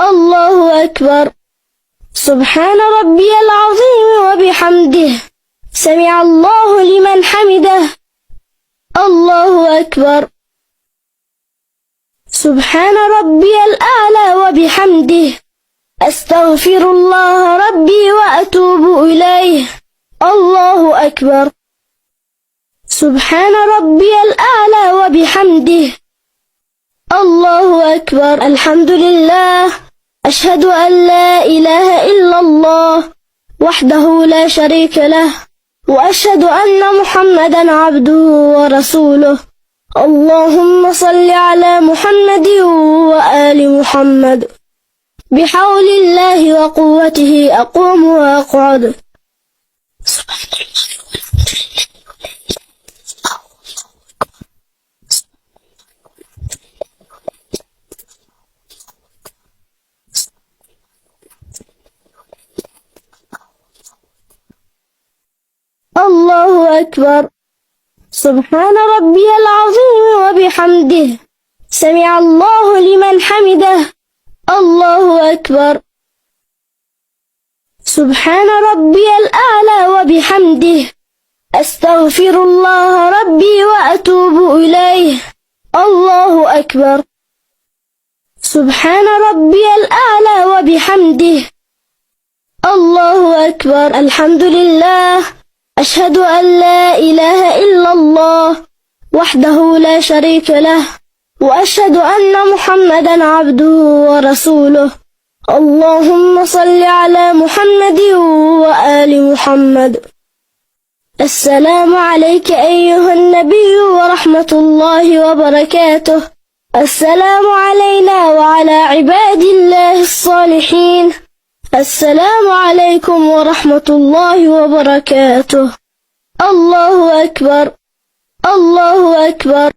الله أكبر. سبحان ربي العظيم وبحمده سمع الله لمن حمده. الله أكبر. سبحان ربي الأعلى وبحمده أستغفر الله ربي وأتوب إليه. الله أكبر. سبحان ربي الأعلى وبحمده. الله أكبر. الحمد لله. أشهد أن لا إله إلا الله وحده لا شريك له، وأشهد أن محمدا عبده ورسوله. اللهم صل على محمد وآل محمد. بحول الله وقوته أقوم وأقعد. الله أكبر. سبحان ربي العظيم وبحمده سمع الله لمن حمده. الله أكبر. سبحان ربي الأعلى وبحمده أستغفر الله ربي وأتوب إليه. الله أكبر. سبحان ربي الأعلى وبحمده. الله أكبر. الحمد لله. أشهد أن لا إله إلا الله وحده لا شريك له، وأشهد أن محمدا عبده ورسوله. اللهم صل على محمد وآل محمد. السلام عليك أيها النبي ورحمة الله وبركاته. السلام علينا وعلى عباد الله الصالحين. السلام عليكم ورحمة الله وبركاته. الله أكبر. الله أكبر.